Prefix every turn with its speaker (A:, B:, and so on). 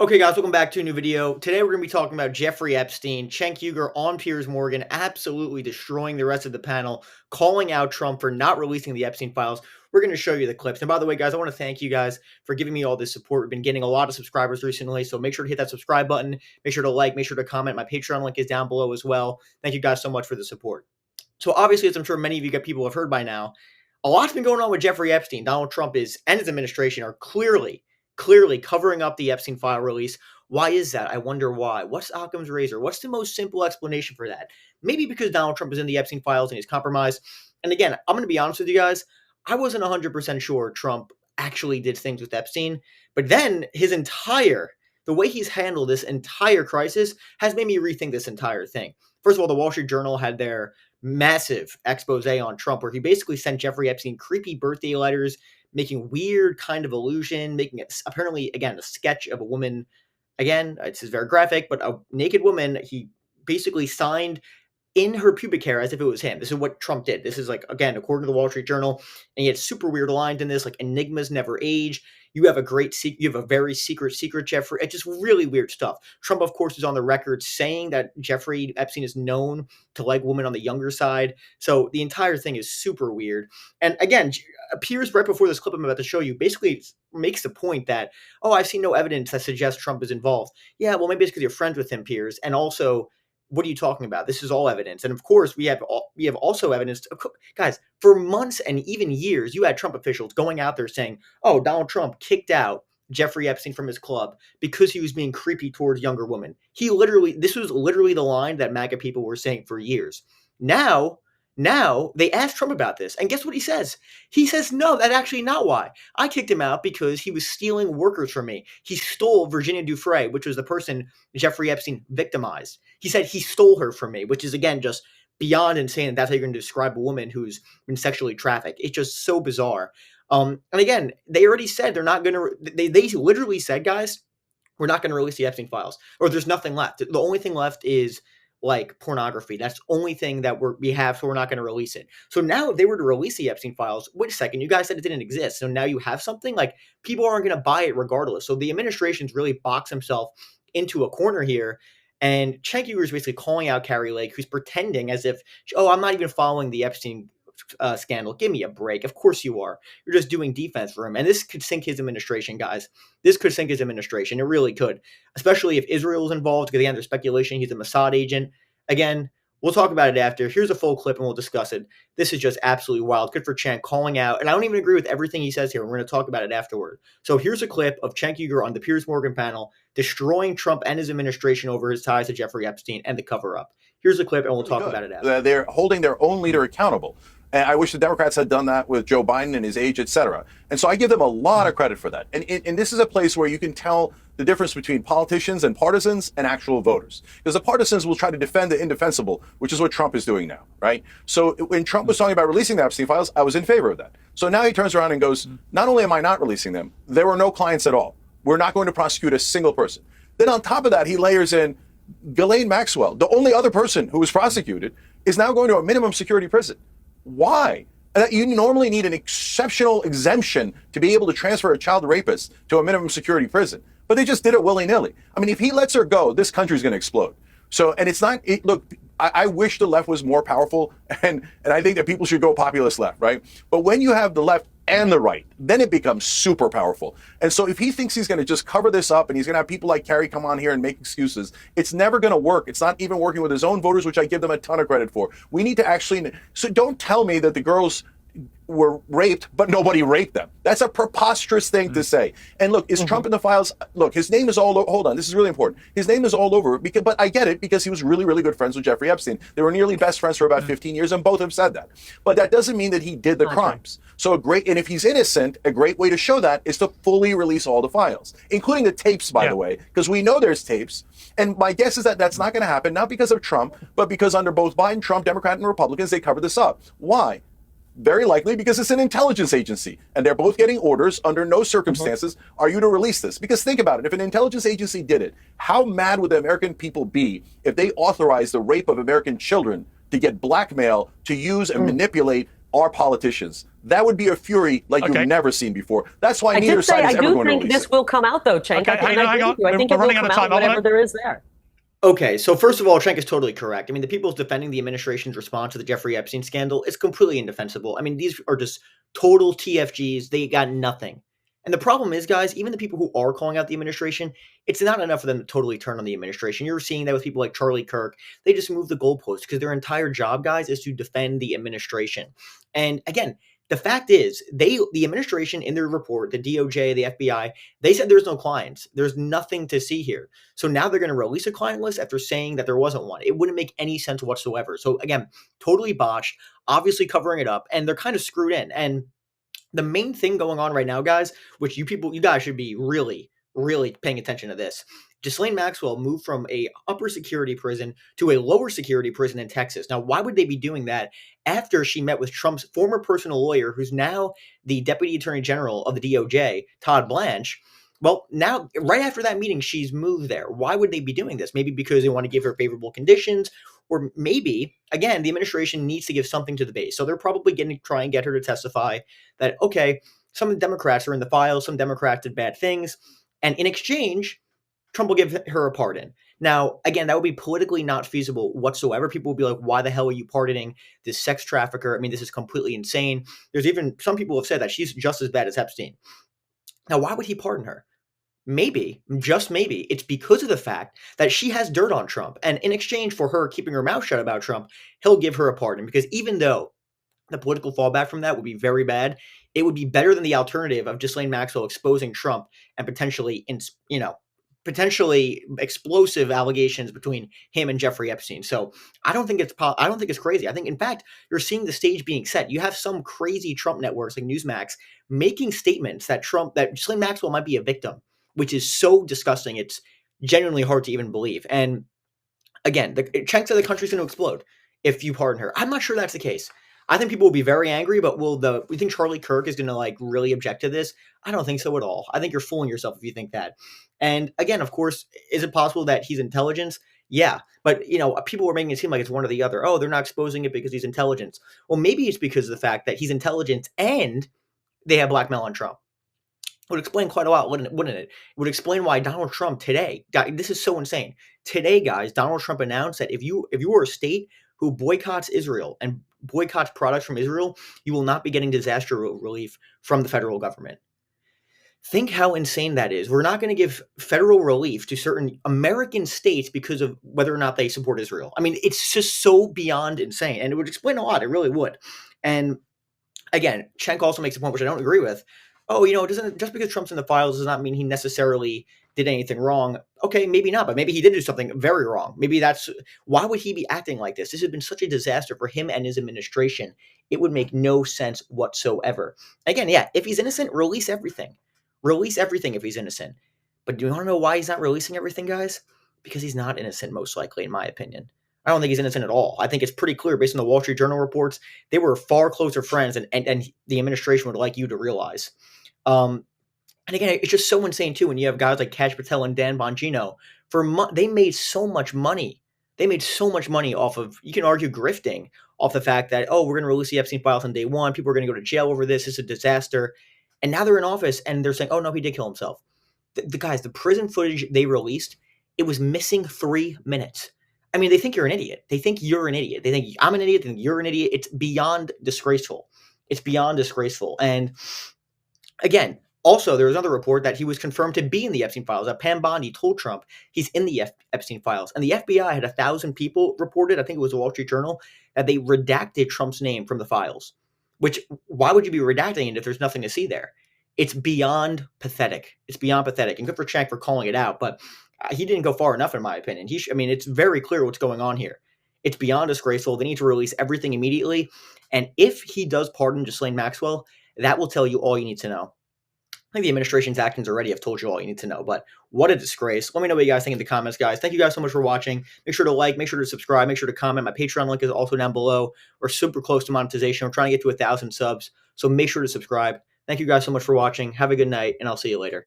A: Okay, guys, welcome back to a new video. Today, we're going to be talking about Jeffrey Epstein, Cenk Uygur on Piers Morgan, absolutely destroying the rest of the panel, calling out Trump for not releasing the Epstein files. We're going to show you the clips. And by the way, guys, I want to thank you guys for giving me all this support. We've been getting a lot of subscribers recently, so make sure to hit that subscribe button. Make sure to like, make sure to comment. My Patreon link is down below as well. Thank you guys so much for the support. So obviously, as I'm sure many of you people have heard by now, a lot's been going on with Jeffrey Epstein. Donald Trump and his administration are clearly covering up the Epstein file release. Why is that? I wonder why. What's Occam's razor? What's the most simple explanation for that? Maybe because Donald Trump is in the Epstein files and he's compromised. And again, I'm going to be honest with you guys. I wasn't 100% sure Trump actually did things with Epstein. But then the way he's handled this entire crisis has made me rethink this entire thing. First of all, the Wall Street Journal had their massive expose on Trump where he basically sent Jeffrey Epstein creepy birthday letters, making weird kind of illusion, making it apparently, again, a sketch of a woman. Again, it's very graphic, but a naked woman he basically signed in her pubic hair as if it was him. This is what Trump did. This is like, again, according to the Wall Street Journal, and he had super weird lines in this, like enigmas never age. You have a very secret, Jeffrey. It's just really weird stuff. Trump, of course, is on the record saying that Jeffrey Epstein is known to like women on the younger side. So the entire thing is super weird. And again, Piers, right before this clip I'm about to show you, basically makes the point that, oh, I've seen no evidence that suggests Trump is involved. Yeah, well, maybe it's because you're friends with him, Piers. And also, what are you talking about? This is all evidence. And of course, we have also evidence. Guys, for months and even years, you had Trump officials going out there saying, oh, Donald Trump kicked out Jeffrey Epstein from his club because he was being creepy towards younger women. This was literally the line that MAGA people were saying for years. Now they asked Trump about this, and guess what he says? He says, no, that's actually not why. I kicked him out because he was stealing workers from me. He stole Virginia Giuffre, which was the person Jeffrey Epstein victimized. He said he stole her from me, which is, again, just beyond insane. That's how you're going to describe a woman who's been sexually trafficked. It's just so bizarre. And again, they already said they're not going to, they literally said, guys, we're not going to release the Epstein files, or there's nothing left. The only thing left is like pornography. That's the only thing that we have, so we're not going to release it. So now if they were to release the Epstein files, wait a second, you guys said it didn't exist. So now you have something? Like, people aren't going to buy it regardless. So the administration's really boxed himself into a corner here. And Cenk Uygur is basically calling out Carrie Lake, who's pretending as if, oh, I'm not even following the Epstein scandal. Give me a break. Of course you are. You're just doing defense for him. And this could sink his administration, guys. This could sink his administration. It really could, especially if Israel is involved, because again, there's speculation he's a Mossad agent. Again, we'll talk about it after. Here's a full clip and we'll discuss it. This is just absolutely wild. Good for Cenk calling out. And I don't even agree with everything he says here. We're going to talk about it afterward. So here's a clip of Cenk Uygur on the Piers Morgan panel destroying Trump and his administration over his ties to Jeffrey Epstein and the cover-up. Here's a clip and we'll talk about it after.
B: They're holding their own leader accountable. And I wish the Democrats had done that with Joe Biden and his age, et cetera. And so I give them a lot of credit for that. And this is a place where you can tell the difference between politicians and partisans and actual voters. Because the partisans will try to defend the indefensible, which is what Trump is doing now, right? So when Trump was talking about releasing the Epstein files, I was in favor of that. So now he turns around and goes, not only am I not releasing them, there were no clients at all. We're not going to prosecute a single person. Then on top of that, he layers in Ghislaine Maxwell, the only other person who was prosecuted, is now going to a minimum security prison. Why? You normally need an exceptional exemption to be able to transfer a child rapist to a minimum security prison. But they just did it willy-nilly. I mean, if he lets her go, this country's going to explode. So, and it's not, look, I wish the left was more powerful, and I think that people should go populist left, right? But when you have the left and the right, then it becomes super powerful. And so if he thinks he's going to just cover this up and he's going to have people like Kerry come on here and make excuses, it's never going to work. It's not even working with his own voters, which I give them a ton of credit for. We need to actually, so don't tell me that the girls were raped, but nobody raped them. That's a preposterous thing to say. And look, is Trump in the files? Look, his name is all over. Hold on, this is really important. His name is all over, but I get it, because he was really, really good friends with Jeffrey Epstein. They were nearly best friends for about 15 years, and both have said that. But that doesn't mean that he did the crimes. So and if he's innocent, a great way to show that is to fully release all the files, including the tapes, by the way, because we know there's tapes. And my guess is that that's not going to happen, not because of Trump, but because under both Biden, Trump, Democrat, and Republicans, they covered this up. Why? Very likely because it's an intelligence agency, and they're both getting orders under no circumstances are you to release this. Because think about it, if an intelligence agency did it, how mad would the American people be if they authorized the rape of American children to get blackmail to use and manipulate our politicians. That would be a fury like you've never seen before. That's why neither side is ever going to release it.
C: I do think this will come out, though, Cenk.
D: Okay, hang on.
C: I think it will come out whatever there is there.
A: Okay, so first of all, Cenk is totally correct. I mean, the people defending the administration's response to the Jeffrey Epstein scandal is completely indefensible. I mean, these are just total TFGs. They got nothing. And the problem is, guys, even the people who are calling out the administration, it's not enough for them to totally turn on the administration. You're seeing that with people like Charlie Kirk. They just move the goalposts because their entire job, guys, is to defend the administration. And again, the fact is, the administration in their report, the DOJ, the FBI, they said there's no clients. There's nothing to see here. So now they're going to release a client list after saying that there wasn't one. It wouldn't make any sense whatsoever. So again, totally botched, obviously covering it up, and they're kind of screwed in. And the main thing going on right now, guys, which you guys should be really, really paying attention to this. Ghislaine Maxwell moved from a upper security prison to a lower security prison in Texas. Now, why would they be doing that after she met with Trump's former personal lawyer, who's now the Deputy Attorney General of the DOJ, Todd Blanche? Well, now, right after that meeting, she's moved there. Why would they be doing this? Maybe because they want to give her favorable conditions, or maybe, again, the administration needs to give something to the base. So they're probably going to try and get her to testify that, okay, some of the Democrats are in the files, some Democrats did bad things, and in exchange, Trump will give her a pardon. Now, again, that would be politically not feasible whatsoever. People will be like, why the hell are you pardoning this sex trafficker? I mean, this is completely insane. There's even some people have said that she's just as bad as Epstein. Now, why would he pardon her? Maybe, just maybe, it's because of the fact that she has dirt on Trump. And in exchange for her keeping her mouth shut about Trump, he'll give her a pardon. Because even though the political fallback from that would be very bad, it would be better than the alternative of Ghislaine Maxwell exposing Trump and potentially explosive allegations between him and Jeffrey Epstein. So I don't think it's crazy. I think, in fact, you're seeing the stage being set. You have some crazy Trump networks like Newsmax making statements that Ghislaine Maxwell might be a victim, which is so disgusting. It's genuinely hard to even believe. And again, the chance of the country's going to explode if you pardon her. I'm not sure that's the case. I think people will be very angry, but we think Charlie Kirk is going to really object to this? I don't think so at all. I think you're fooling yourself if you think that. And again, of course, is it possible that he's intelligence? Yeah. But, people were making it seem like it's one or the other. Oh, they're not exposing it because he's intelligence. Well, maybe it's because of the fact that he's intelligence and they have blackmail on Trump. It would explain quite a lot, wouldn't it? It would explain why Donald Trump today, this is so insane. Today, guys, Donald Trump announced that if you are a state who boycotts Israel and boycotts products from Israel, you will not be getting disaster relief from the federal government. Think how insane that is. We're not going to give federal relief to certain American states because of whether or not they support Israel. I mean, it's just so beyond insane. And it would explain a lot. It really would. And again, Cenk also makes a point, which I don't agree with. Oh, just because Trump's in the files does not mean he necessarily did anything wrong. Okay, maybe not, but maybe he did do something very wrong. Why would he be acting like this? This has been such a disaster for him and his administration. It would make no sense whatsoever. Again, yeah, if he's innocent, release everything. Release everything if he's innocent. But do you want to know why he's not releasing everything, guys? Because he's not innocent, most likely, in my opinion. I don't think he's innocent at all. I think it's pretty clear based on the Wall Street Journal reports. They were far closer friends and the administration would like you to realize. And again, it's just so insane too when you have guys like Kash Patel and Dan Bongino. They made so much money. They made so much money off of, you can argue, grifting off the fact that, oh, we're going to release the Epstein files on day one. People are going to go to jail over this. It's a disaster. And now they're in office and they're saying, oh, no, he did kill himself. The guys, the prison footage they released, it was missing 3 minutes. I mean, they think you're an idiot. They think you're an idiot. They think I'm an idiot. They think you're an idiot. It's beyond disgraceful. It's beyond disgraceful. And again, also, there was another report that he was confirmed to be in the Epstein files, that Pam Bondi told Trump he's in the Epstein files. And the FBI had 1,000 people reported, I think it was the Wall Street Journal, that they redacted Trump's name from the files. Which, why would you be redacting it if there's nothing to see there? It's beyond pathetic. It's beyond pathetic. And good for Cenk for calling it out, but he didn't go far enough, in my opinion. It's very clear what's going on here. It's beyond disgraceful. They need to release everything immediately. And if he does pardon Ghislaine Maxwell, that will tell you all you need to know. I think the administration's actions already have told you all you need to know, but what a disgrace. Let me know what you guys think in the comments, guys. Thank you guys so much for watching. Make sure to like, make sure to subscribe, make sure to comment. My Patreon link is also down below. We're super close to monetization. We're trying to get to 1,000 subs, so make sure to subscribe. Thank you guys so much for watching. Have a good night, and I'll see you later.